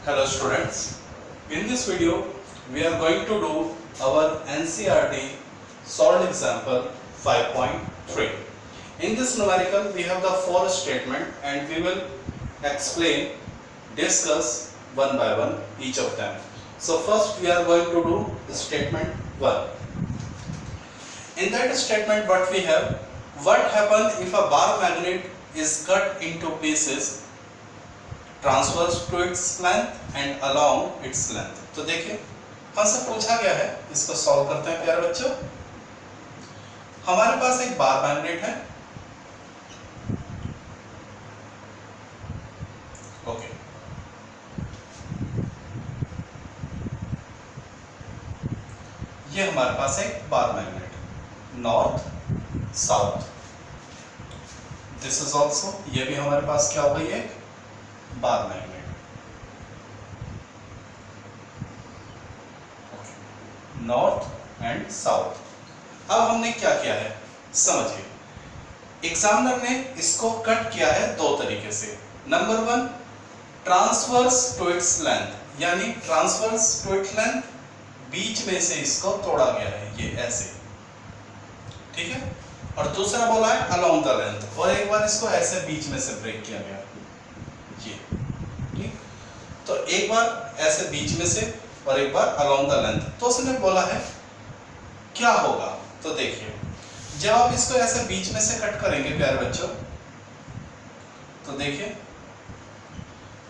Hello students, in this video we are going to do our NCERT solved example 5.3. In this numerical we have the four statement and we will explain, discuss one by one each of them. So first we are going to do statement 1. In that statement what we have, what happens if a bar magnet is cut into pieces transverse to its length and along its length. तो देखिए हमसे पूछा गया है, इसको solve करते हैं प्यारे बच्चों। हमारे पास एक बार मैग्नेट है, ओके, ये हमारे पास एक bar magnet, north south, this is also, ये भी हमारे पास क्या हो गई है, bar magnet, north and south. अब हमने क्या किया है समझिए, एग्जामिनर ने इसको कट किया है दो तरीके से। Number 1, transverse to its length, यानी ट्रांसवर्स टू इट्स लेंथ, बीच में से इसको तोड़ा गया है, ये ऐसे, ठीक है। और दूसरा बोला है अलोंग द लेंथ, और एक बार इसको ऐसे बीच में से ब्रेक किया गया, ये ठीक। तो एक बार ऐसे बीच में से और एक बार अलोंग द लेंथ। तो उसने बोला है क्या होगा, तो देखिए जब आप इसको ऐसे बीच में से कट करेंगे प्यारे बच्चों, तो देखिए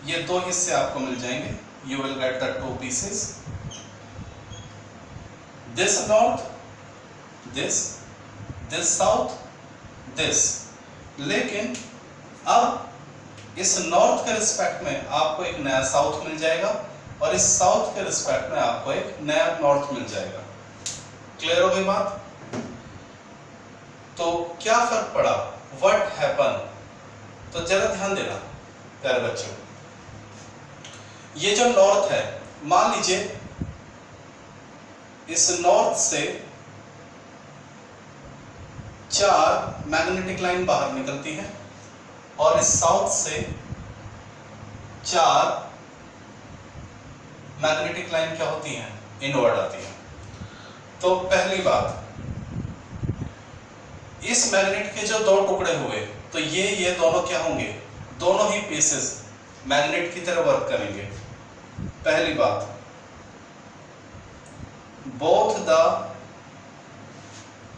ये दो हिस्से आपको मिल जाएंगे, you will get the two pieces, this north, this south, this. लेकिन अब इस नॉर्थ के रिस्पेक्ट में आपको एक नया साउथ मिल जाएगा और इस साउथ के रिस्पेक्ट में आपको एक नया नॉर्थ मिल जाएगा। क्लियर हो गई बात? तो क्या फर्क पड़ा, व्हाट हैपन, तो जरा ध्यान देना प्यारे बच्चों। ये जो नॉर्थ है, मान लीजिए इस नॉर्थ से 4 मैग्नेटिक लाइन बाहर निकलती है और इस साउथ से 4 मैग्नेटिक लाइन क्या होती हैं, इनवर्ड आती हैं। तो पहली बात, इस मैग्नेट के जो दो टुकड़े हुए, तो ये दोनों क्या होंगे, दोनों ही पीसेस मैग्नेट की तरह वर्क करेंगे। पहली बात, both the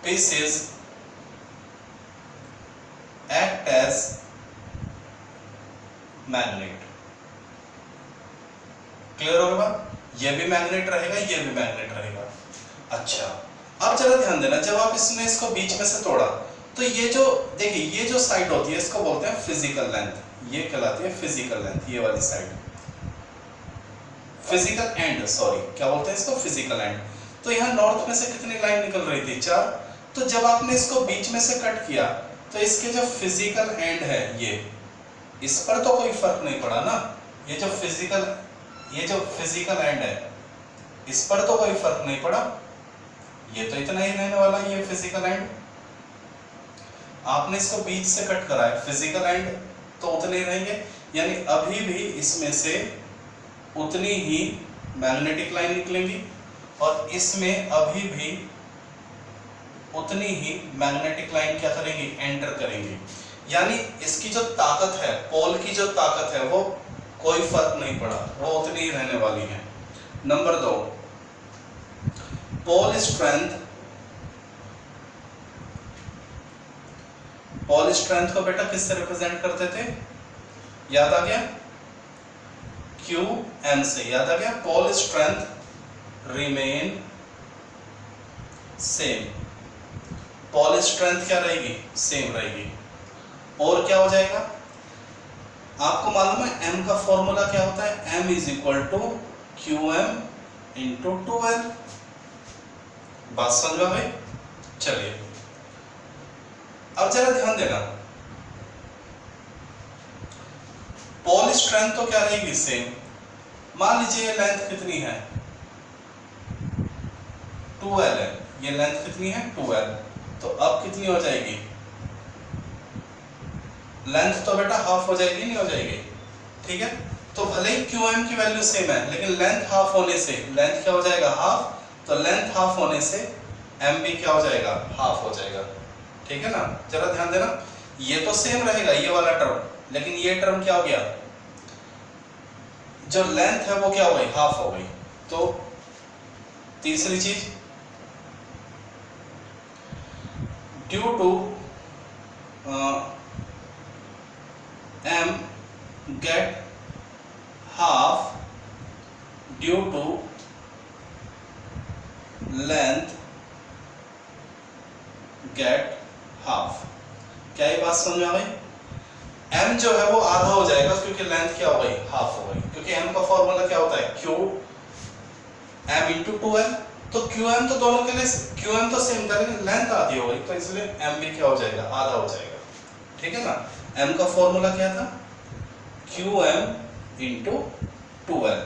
pieces act as magnet. Clear होगा? ये भी मैग्नेट रहेगा, ये भी मैग्नेट रहेगा। अच्छा, अब जरा ध्यान देना, जब आप इसको बीच में से तोड़ा, तो ये जो देखिए ये जो साइड होती है इसको बोलते हैं फिजिकल लेंथ, ये कहलाती है फिजिकल लेंथ, ये वाली साइड, फिजिकल एंड, सॉरी क्या बोलते हैं इसको, फिजिकल एंड। तो यहाँ नॉर्थ में से कितनी लाइन निकल रही थी, 4। तो जब आपने इसको बीच में से कट किया, तो इसके जो फिजिकल एंड है, ये इस पर तो कोई फर्क नहीं पड़ा ना, ये जो फिजिकल एंड है इस पर तो कोई फर्क नहीं पड़ा, ये तो इतना ही रहने वाला है, ये फिजिकल एंड। आपने इसको बीच से कट करा है, फिजिकल एंड तो उतने ही रहेंगे, यानी अभी भी इसमें से उतनी ही मैग्नेटिक लाइन निकलेंगी और इसमें अभी भी उतनी ही मैग्नेटिक लाइन क्या करेंगी, एंटर करेंगी। यानी इसकी जो ताकत है, पोल की जो ताकत है, वो कोई फर्क नहीं पड़ा, वो उतनी ही रहने वाली है। Number 2, pole strength. Pole strength को बेटा किससे रिप्रेजेंट करते थे, याद आ गया, QM से, याद आ गया। Pole strength remain same, pole strength क्या रहेगी, सेम रहेगी। और क्या हो जाएगा, आपको मालूम है M का फॉर्मूला क्या होता है, M is equal to QM into 2L। बात समझ में भाई? चलिए अब जरा ध्यान देना, पोल स्ट्रेंथ तो क्या रहेगी, सेम। मान लीजिए ये लेंथ कितनी है, 2L है, ये लेंथ कितनी है, 2L। तो अब कितनी हो जाएगी, लेंथ तो बेटा हाफ हो जाएगी, नहीं हो जाएगी, ठीक है। तो भले ही QM की वैल्यू सेम है, लेकिन लेंथ हाफ होने से लेंथ क्या हो जाएगा, हाफ। तो लेंथ हाफ होने से MB क्या हो जाएगा, हाफ हो जाएगा। ठीक है ना, जरा ध्यान देना, ये तो सेम रहेगा ये वाला टर्म, लेकिन ये टर्म क्या हो गया, जो लेंथ है वो क्या हो गई, हाफ हो गई। तो तीसरी चीज, due to M get half due to length get half। क्या ये बात समझ में आ गई? M जो है वो आधा हो जाएगा क्योंकि लेंथ क्या हो गई, हाफ हो गई, क्योंकि M का फॉर्मूला क्या होता है, Q M into 2M। तो QM तो दोनों के लिए QM तो सेम था, लेकिन लेंथ आधी हो गई, तो इसलिए M भी क्या हो जाएगा, आधा हो जाएगा। ठीक है ना, M का फॉर्मूला क्या था, QM into 2L।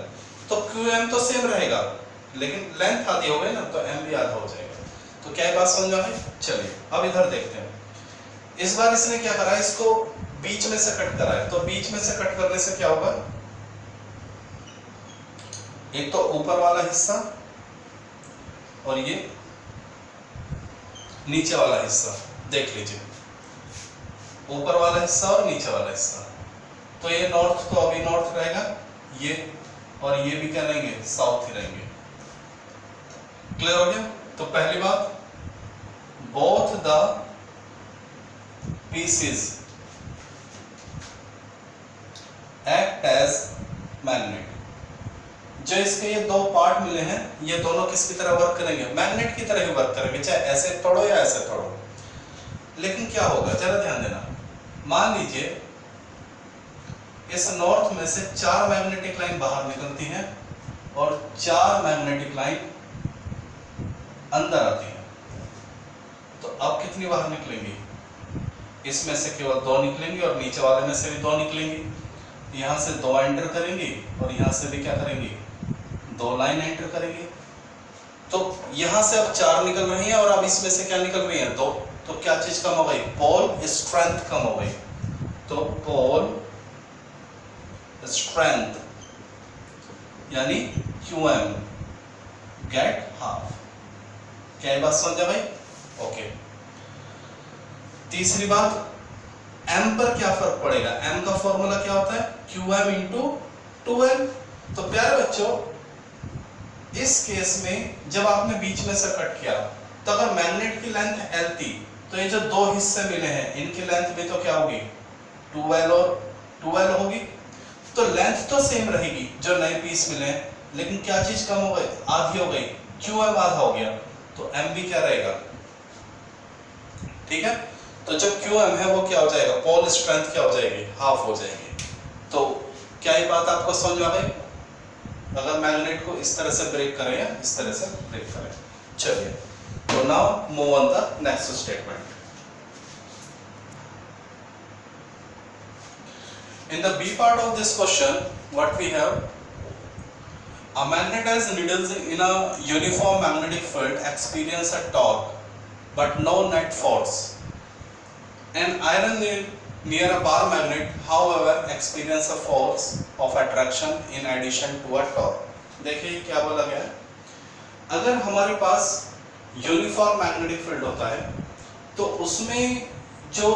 तो QM तो सेम रहेगा, लेकिन लेंथ आधी हो गई ना, तो M भी आधा हो जाएगा। तो क्या ये बात समझ में आ गई? चलिए अब इधर देखते हैं। इस बार इसने क्या करा, इसको बीच में से कट करा है। तो बीच में से कट करने से क्या होगा, एक तो ऊपर वाला हिस्सा और ये नीचे वाला हिस्सा, देख लीजिए, ऊपर वाला हिस्सा और नीचे वाला हिस्सा। तो ये नॉर्थ तो अभी नॉर्थ रहेगा, ये और ये भी क्या रहेंगे, साउथ ही रहेंगे। क्लियर हो गया? तो पहली बात, both the pieces act as magnet. जो इसके ये दो पार्ट मिले हैं, ये दोनों किसकी तरह वर्क करेंगे, मैग्नेट की तरह ही वर्क करेंगे, चाहे ऐसे तोड़ो या ऐसे तोड़ो। लेकिन क्या होगा, जरा ध्यान देना, मान लीजिए इस नॉर्थ में से 4 मैग्नेटिक लाइन बाहर निकलती हैं और 4 मैग्नेटिक लाइन अंदर आती हैं। तो अब कितनी बाहर निकलेंगी, इसमें से केवल 2 निकलेंगी और नीचे वाले में से भी 2 निकलेंगी। यहां से 2 एंटर करेंगी और यहां से भी क्या करेंगी, 2 लाइन एंटर करेंगी। तो यहां से अब 4 निकल रही हैं और अब इसमें से क्या निकल रही है, 2। तो क्या चीज कम हो गई, पोल स्ट्रेंथ कम हो गई। तो पोल स्ट्रेंथ यानी QM गेट हाफ। क्या ये बात समझ आ गई? ओके। तीसरी बात, M पर क्या फर्क पड़ेगा, M का फॉर्मूला क्या होता है, QM into 2L। तो प्यारे बच्चों, इस केस में जब आपने बीच में से कट किया, तो अगर मैग्नेट की लेंथ L थी, तो ये जो 2 हिस्से मिले हैं, इनकी लेंथ भी तो क्या होगी, 2L और 2L होगी। तो लेंथ तो सेम रहेगी जो नए पीस मिले हैं, लेकिन क्या चीज कम हो गई, आधी हो गई, QM आधा हो गया, तो M भी क्या रहेगा। ठीक है, तो जो QM है वो क्या हो जाएगा, पोल स्ट्रेंथ क्या हो जाएगी, हाफ हो जाएगी। तो क्या ये बात आपको समझ में आ गई? अगर मैग्नेट को इस तरह से ब्रेक करें या इस तरह से ब्रेक करें। चलिए, तो now move on the next statement. In the B part of this question, what we have, a magnetized needles in a uniform magnetic field experience a torque but no net force. An iron nail near a bar magnet, however, experience a force of attraction in addition to a torque. देखिए क्या बोला गया है, अगर हमारे पास uniform magnetic field होता है तो उसमें जो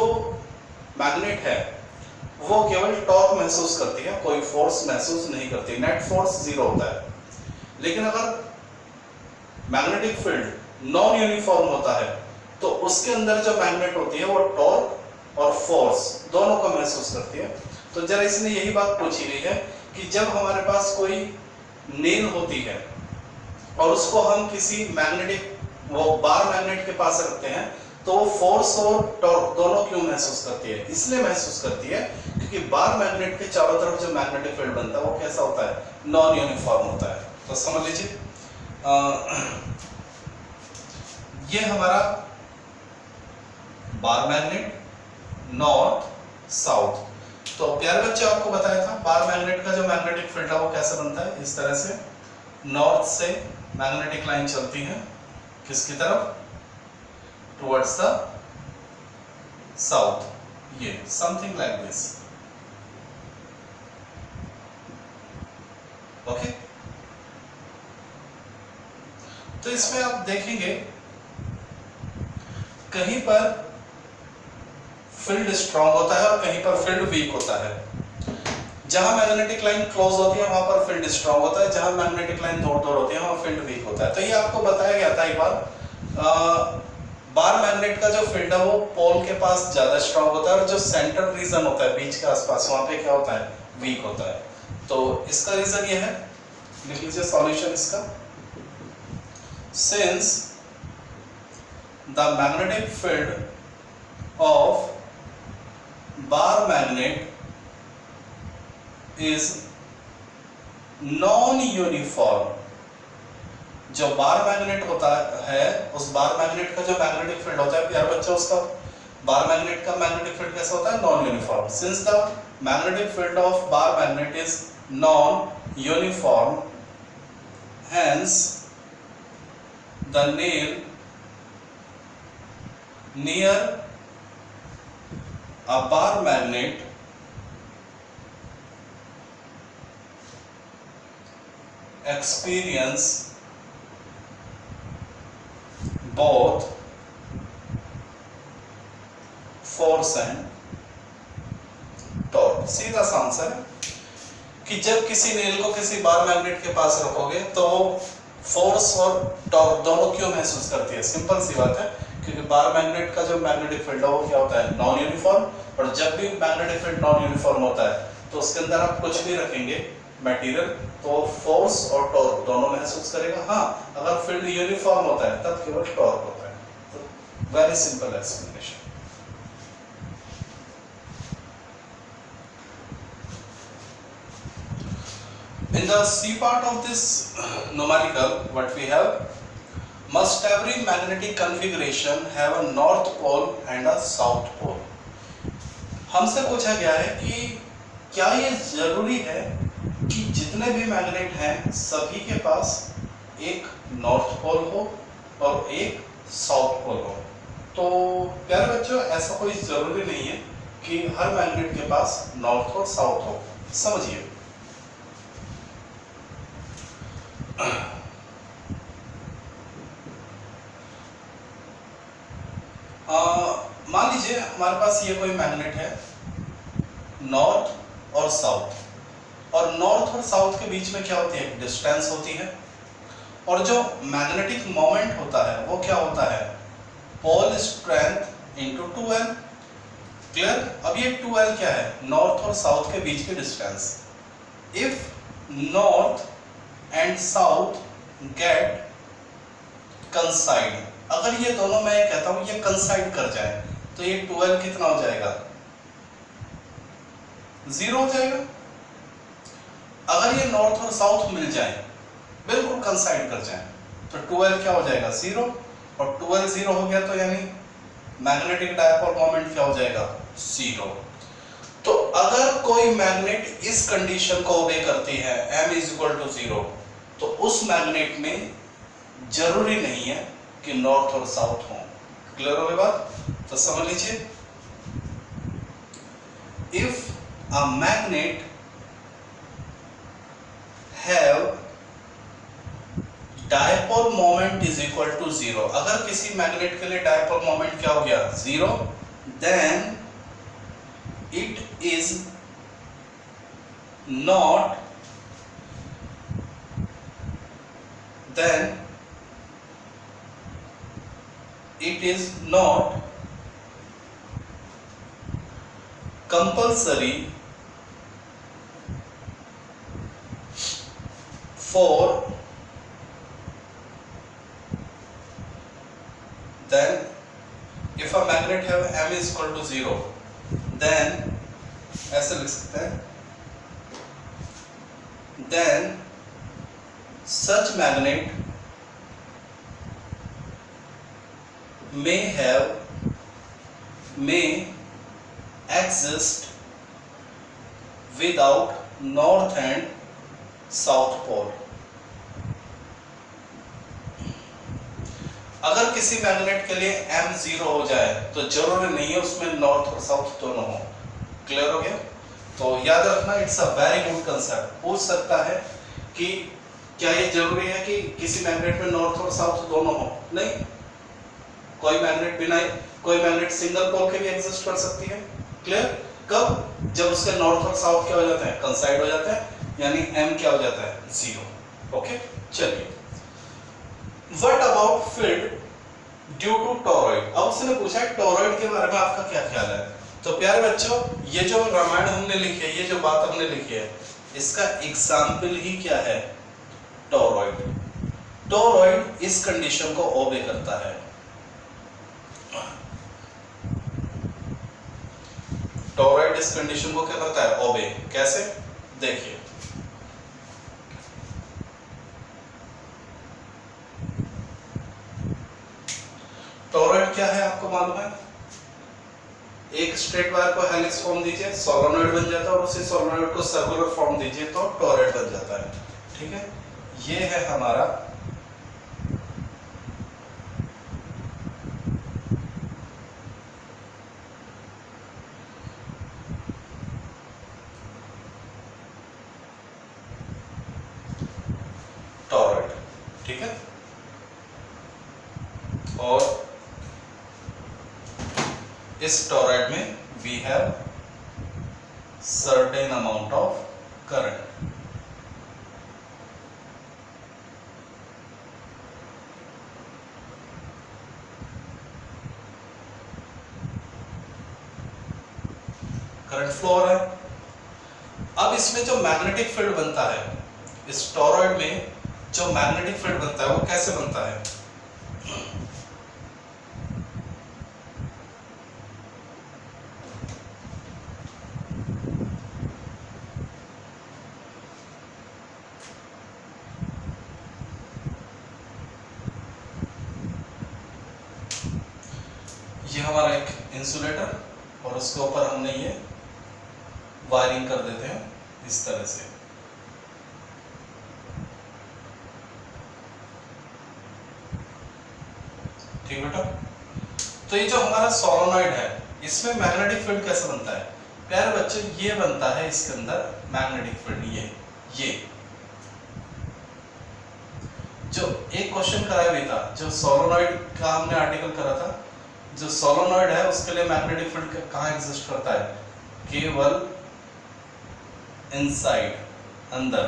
मैग्नेट है वो केवल टॉर्क महसूस करती है, कोई फोर्स महसूस नहीं करती, नेट फोर्स 0 होता है। लेकिन अगर मैग्नेटिक फील्ड नॉन यूनिफॉर्म होता है तो उसके अंदर जो मैग्नेट होती है वो टॉर्क और फोर्स दोनों को महसूस करती है। तो जरा इसने यही बात पूछी गई है कि जब हमारे पास कोई नेल होती है और उसको हम किसी मैग्नेटिक वो बार मैग्नेट के पास रखते हैं, तो वो फोर्स और टॉर्क दोनों क्यों महसूस करती है, इसलिए महसूस करती है क्योंकि बार मैग्नेट के चारों तरफ जो मैग्नेटिक फील्ड बनता है वो कैसा होता है, नॉन यूनिफॉर्म होता है। तो समझ लीजिए, ये हमारा बार मैग्नेट नॉर्थ साउथ। तो प्यारे बच्चे आपको बताया था बार मैग्नेट का जो मैग्नेटिक फील्ड है वो कैसे बनता है, इस तरह से नॉर्थ से मैग्नेटिक लाइन चलती है किसकी तरफ, टुवर्ड्स द साउथ, ये समथिंग लाइक दिस। तो इसमें आप देखेंगे कहीं पर फील्ड स्ट्रांग होता है और कहीं पर फील्ड वीक होता है। जहां मैग्नेटिक लाइन क्लोज होती है वहां पर फील्ड स्ट्रांग होता है, जहां मैग्नेटिक लाइन दूर दूर होती है वहां फील्ड वीक होता है। तो ये आपको बताया गया था एक बार, बार मैग्नेट का जो फील्ड है वो पोल के पास ज्यादा स्ट्रांग होता है और जो सेंटर रीजन होता है बीच के आसपास वहां पे क्या होता है, वीक होता है। तो इसका रीजन ये है, लिख लीजिए सॉल्यूशन इसका। Since the magnetic field of bar magnet is non uniform, जो बार मैग्नेट होता है उस बार मैग्नेट का जो मैग्नेटिक फील्ड होता है प्यारे बच्चों, उसका बार मैग्नेट का मैग्नेटिक फील्ड कैसा होता है, non uniform. Since the magnetic field of bar magnet is non uniform, hence the nail near a bar magnet experience both force and torque। सीधा सा आंसर है कि जब किसी नेल को किसी बार मैग्नेट के पास रखोगे तो फोर्स और टॉर्क दोनों क्यों महसूस करती है। सिंपल सी बात है, क्योंकि बार मैग्नेट का जो मैग्नेटिक फील्ड है वो क्या होता है, नॉन यूनिफॉर्म। और जब भी मैग्नेटिक फील्ड नॉन यूनिफॉर्म होता है तो उसके अंदर आप कुछ भी रखेंगे मटेरियल तो फोर्स और टॉर्क दोनों महसूस करेगा। हाँ, अगर फील्ड यूनिफॉर्म होता है तब केवल टॉर्क होता है। तो very simple explanation. In the C part of this numerical, what we have, must every magnetic configuration have a north pole and a south pole। हमसे पूछा गया है कि क्या ये जरूरी है कि जितने भी मैग्नेट हैं सभी के पास एक नॉर्थ पोल हो और एक साउथ पोल हो। तो प्यारे बच्चों, ऐसा कोई जरूरी नहीं है कि हर मैग्नेट के पास नॉर्थ और साउथ हो। समझिए, मान लीजिए हमारे पास ये कोई मैग्नेट है नॉर्थ और साउथ, और नॉर्थ और साउथ के बीच में क्या होती है, डिस्टेंस होती है। और जो मैग्नेटिक मोमेंट होता है वो क्या होता है, pole strength into 2L। Clear. अब ये 2L क्या है, नॉर्थ और साउथ के बीच की distance. If north and south get coincide, अगर ये दोनों मैं कहता हूं ये कंसाइड कर जाए तो ये 2L कितना हो जाएगा, 0 हो जाएगा। अगर ये नॉर्थ और साउथ मिल जाए, बिल्कुल कंसाइड कर जाए, तो 2L क्या हो जाएगा, 0। और 2L 0 हो गया तो यानी मैग्नेटिक डायपोल मोमेंट क्या हो जाएगा, 0। तो अगर कोई मैग्नेट इस कंडीशन को ओबे करती है M = 0, तो उस मैग्नेट में जरूरी नहीं है कि नॉर्थ और साउथ हो। क्लियर हो गई बात? तो समझ लीजिए, if a magnet have dipole moment is equal to 0, अगर किसी मैग्नेट के लिए डायपोल मोमेंट क्या हो गया, 0, then it is not, then it is not compulsory for, then if a magnet have M = 0, then ऐसे लिख सकते हैं, then such magnet may exist without north and south pole। अगर किसी मैग्नेट के लिए M 0 हो जाए तो जरूरी नहीं है उसमें नॉर्थ और साउथ दोनों हो। क्लियर हो गया? तो याद रखना, it's a very good concept. पूछ सकता है कि क्या ये जरूरी है कि किसी मैग्नेट में नॉर्थ और साउथ दोनों हो? नहीं, कोई मैग्नेट बिना, कोई मैग्नेट सिंगल पोल के भी एग्जिस्ट कर सकती है। क्लियर? कब? जब उसके नॉर्थ और साउथ क्या हो जाते हैं, कंसाइड हो जाते हैं, यानी m क्या हो जाता है, 0। ओके, चलिए what about field due to toroid. अब उसने पूछा है टोरॉइड के बारे में आपका क्या ख्याल है। तो प्यारे बच्चों, ये जो रामायण हमने लिखी है, ये जो बात हमने लिखी है, इसका एग्जाम्पल ही क्या है, टोरॉइड। टोरॉइड इस कंडीशन को ओबे करता है। टोरॉइड इस कंडीशन को क्या करता है, ओबे। कैसे? देखिए, टोरॉइड क्या है आपको मालूम है? एक स्ट्रेट वायर को हेलिक्स फॉर्म दीजिए, सोलेनॉइड बन जाता है, और उसी सोलेनॉइड को सर्कुलर फॉर्म दीजिए तो टोरॉइड बन जाता है। ठीक है, ये है हमारा टोरॉइड। ठीक है, और इस टोरॉइड में we have certain amount of current. Current flow हो रहा है। अब इसमें जो मैग्नेटिक फील्ड बनता है, इस टोरॉइड में जो मैग्नेटिक फील्ड बनता है वो कैसे बनता है? ये हमारा एक इंसुलेटर, और उसके ऊपर हमने ये वायरिंग कर देते हैं इस तरह से। ठीक बेटा, तो ये जो हमारा सोलेनॉइड है, इसमें मैग्नेटिक फील्ड कैसे बनता है? प्यारे बच्चे, ये बनता है इसके अंदर मैग्नेटिक फील्ड। ये जो एक क्वेश्चन कराया भी था, जो सोलेनॉइड का हमने आर्टिकल करा था, जो सोलेनॉइड है उसके लिए मैग्नेटिक फील्ड कहाँ एग्जिस्ट करता है? केवल इनसाइड, अंदर,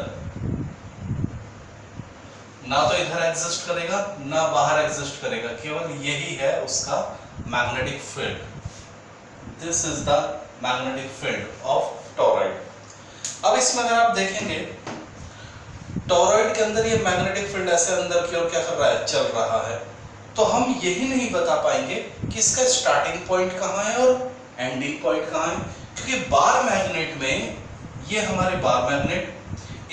ना तो इधर एग्जिस्ट करेगा ना बाहर एग्जिस्ट करेगा, केवल यही है उसका magnetic field. This is the magnetic field of toroid. अब इसमें अगर आप देखेंगे, टोरॉइड के अंदर ये मैग्नेटिक फील्ड ऐसे अंदर की ओर क्या कर रहा है, चल रहा है। तो हम यही नहीं बता पाएंगे कि इसका स्टार्टिंग पॉइंट कहाँ है और एंडिंग पॉइंट कहाँ है, क्योंकि बार मैग्नेट में, ये हमारे बार मैग्नेट,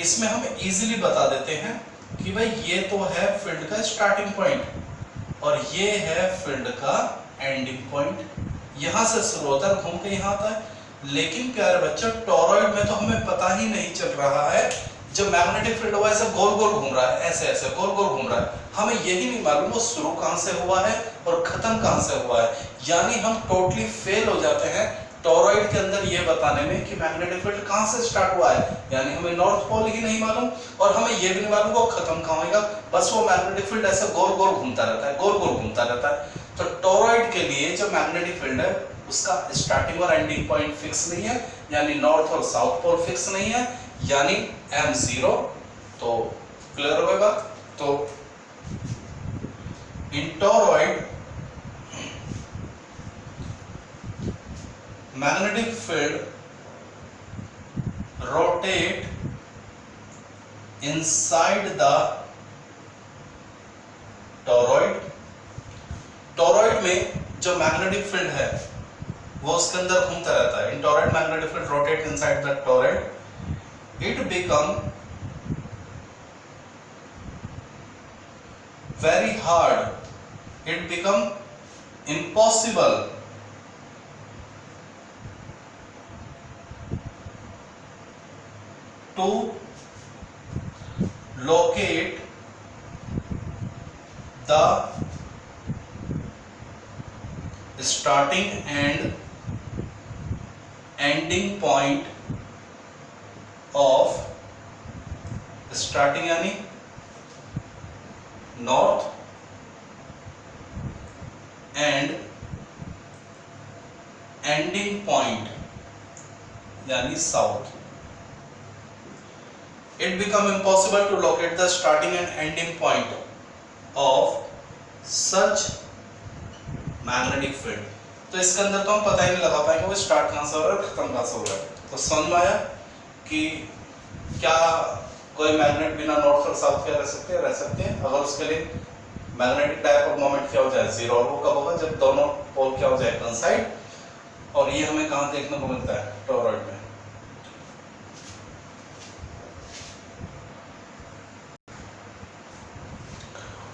इसमें हम इजीली बता देते हैं कि भाई ये तो है फील्ड का स्टार्टिंग पॉइंट और ये है फील्ड का एंडिंग पॉइंट। यहां से शुरू होता है, घूम के यहां आता है। लेकिन प्यारे बच्चों, टोरॉइड में तो हमें पता ही नहीं चल रहा है, जो मैग्नेटिक फील्ड हुआ ऐसे गोल गोल घूम रहा है, ऐसे ऐसे गोल गोल घूम रहा है। हमें यही नहीं मालूम वो शुरू कहां से हुआ है और खत्म कहां से हुआ है। यानी हम टोटली फेल हो जाते हैं टोरॉइड के अंदर ये बताने में कि मैग्नेटिक फील्ड कहां से स्टार्ट हुआ है। यानी हमें नॉर्थ पोल ही नहीं मालूम और हमें ये भी नहीं मालूम वो खत्म कहां होगा। बस वो मैग्नेटिक फील्ड ऐसे गोल गोल घूमता रहता है, गोल गोल घूमता रहता है। तो टोरॉइड के लिए जो मैग्नेटिक फील्ड है उसका स्टार्टिंग और एंडिंग पॉइंट फिक्स नहीं है, यानी नॉर्थ और साउथ पोल फिक्स नहीं है, यानी m0। तो क्लियर हो गई बात। तो in toroid magnetic field rotate inside the toroid। Toroid में जो मैग्नेटिक फील्ड है वो उसके अंदर घूमता रहता है। In toroid magnetic field rotate inside the toroid. It become very hard, it become impossible to locate the starting and ending point of starting यानी नॉर्थ एंड एंडिंग पॉइंट यानी south, it become impossible to locate the starting and ending point of such magnetic field। तो इसके अंदर तो हम पता ही नहीं लगा पाएंगे वो स्टार्ट कहां से हो रहा है खत्म कहां से हो रहा है। तो समझ में आया कि क्या कोई मैग्नेट बिना नॉर्थ और साउथ के रह सकते हैं? रह सकते हैं, अगर उसके लिए मैग्नेटिक डायपोल मोमेंट क्या हो जाए, जीरो। और वो कब होगा? जब दोनों पोल क्या हो जाए, कोइंसाइड। और ये हमें कहां देखने को मिलता है? टोरॉइड में।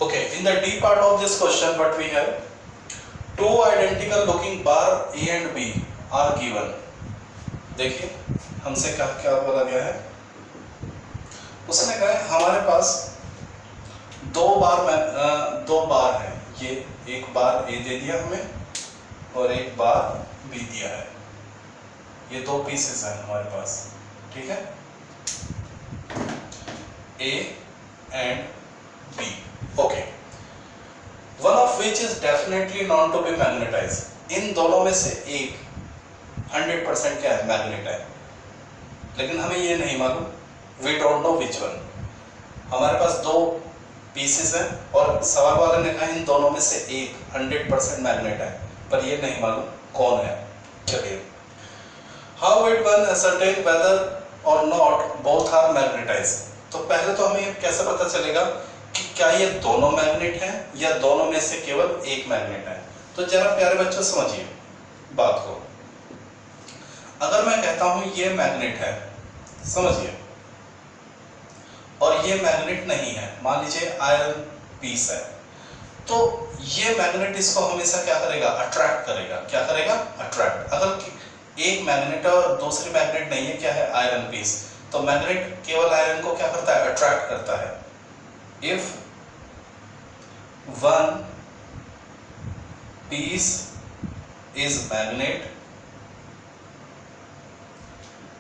Okay, in the D part of this question, what we have, two identical looking bar A and B are given। देखिए हमसे क्या बोला गया है, उसने कहा है हमारे पास दो बार है, ये एक बार A दे दिया हमें और एक बार B दिया है, ये दो पीसेस हैं हमारे पास, ठीक है, A and B। Okay, one of which is definitely known to be magnetized. इन दोनों में से एक 100% क्या है? मैग्नेट है, लेकिन हमें ये नहीं मालूम, we don't know which one. हमारे पास दो पीसेस हैं और सवाल वाले ने कहा इन दोनों में से एक 100% मैग्नेट है, पर ये नहीं मालूम कौन है। चलिए, how will one ascertain whether or not both are magnetized. तो पहले तो हमें कैसे पता चलेगा कि क्या ये दोनों मैग्नेट हैं या दोनों में से केवल एक मैग्नेट है। तो जरा प्यारे बच्चों समझिए बात को, अगर मैं कहता हूं ये मैग्नेट है, समझिए, और ये मैग्नेट नहीं है, मान लीजिए आयरन पीस है, तो ये मैग्नेट इसको हमेशा क्या करेगा? अट्रैक्ट करेगा। क्या करेगा? अट्रैक्ट। अगर एक मैग्नेट है और दूसरी मैग्नेट नहीं है, क्या है? आयरन पीस, तो मैग्नेट केवल आयरन को क्या करता है? अट्रैक्ट करता है। If one piece is magnet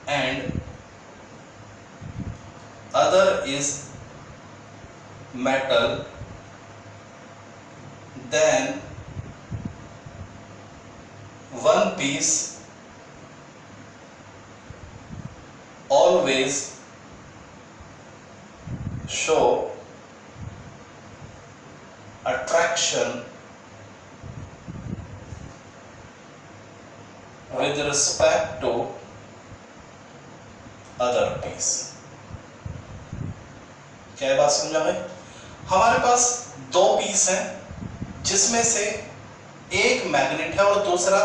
and other is metal, then one piece always show attraction with respect to other piece। क्या बात समझा भाई? हमारे पास दो पीस हैं जिसमें से एक मैग्नेट है और दूसरा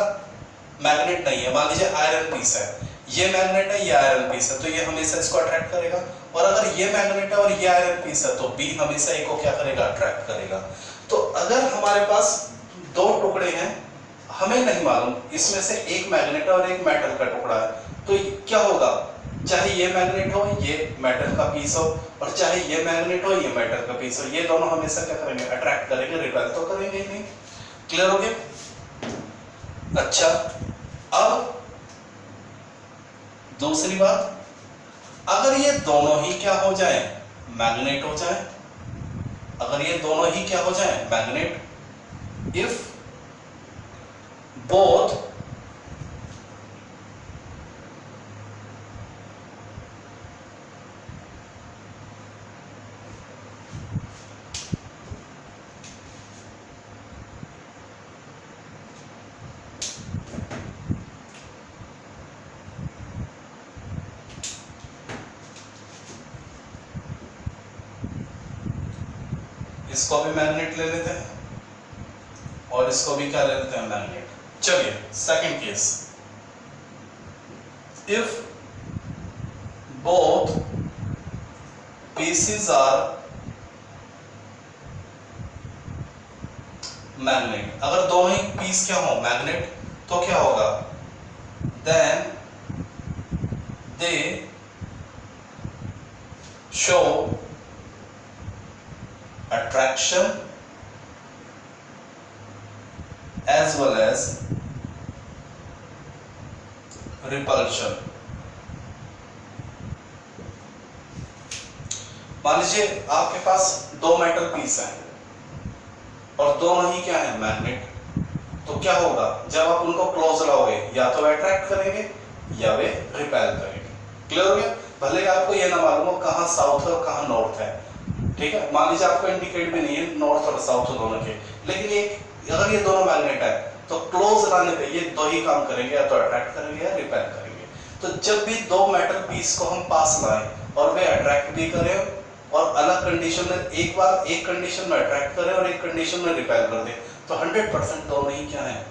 मैग्नेट नहीं है। मान लीजिए आयरन पीस है, ये मैग्नेट है, ये आयरन पीस है, तो ये हमेशा इसको अट्रैक्ट करेगा। और अगर ये मैग्नेट है और ये आयरन पीस है, तो बी हमेशा ए को क्या करेगा? अट्रैक्ट करेगा। तो अगर हमारे पास दो टुकड़े हैं, हमें नहीं मालूम इसमें से एक मैग्नेट और एक मेटल का टुकड़ा है, तो क्या होगा? चाहे ये मैग्नेट हो, ये मेटल का पीस हो, और चाहे ये मैग्नेट हो, ये मेटल का पीस हो, ये दोनों हमेशा क्या करेंगे? अट्रैक्ट करेंगे, रिपेल तो करेंगे ही नहीं। क्लियर हो गया? अच्छा, अब दूसरी बात, अगर ये दोनों ही क्या हो जाए? मैग्नेट हो जाए। अगर ये दोनों ही क्या हो जाए? मैग्नेट। इफ बोथ इसको भी मैग्नेट ले लेते हैं और इसको भी क्या ले लेते हैं? मैग्नेट। चलिए second case, if both pieces are magnet, अगर दोनों ही पीस क्या हो? मैग्नेट, तो क्या होगा? Then they show attraction as well as repulsion। मान लीजिए आपके पास दो मेटल पीस हैं, और दोनों ही क्या है, मैग्नेट। तो क्या होगा, जब आप उनको क्लोज लाओगे या तो अट्रैक्ट करेंगे या वे रिपेल करेंगे। क्लियर हो गया? भले आपको ये ना मालूम हो कहाँ साउथ है और कहाँ नॉर्थ है, ठीक है, मान लीजिए आपको इंडिकेट भी नहीं है नॉर्थ और साउथ दोनों के, लेकिन ये अगर ये दोनों मैग्नेट है तो क्लोज लाने पे ये दो ही काम करेंगे, या तो अट्रैक्ट करेंगे या रिपेल करेंगे। तो जब भी दो मेटल पीस को हम पास लाएं और वे अट्रैक्ट भी करें और अलग कंडीशन में, एक बार एक कंडीशन में अट्रैक्ट करें और एक कंडीशन में रिपेल कर दें, तो 100% दोनों ही क्या है,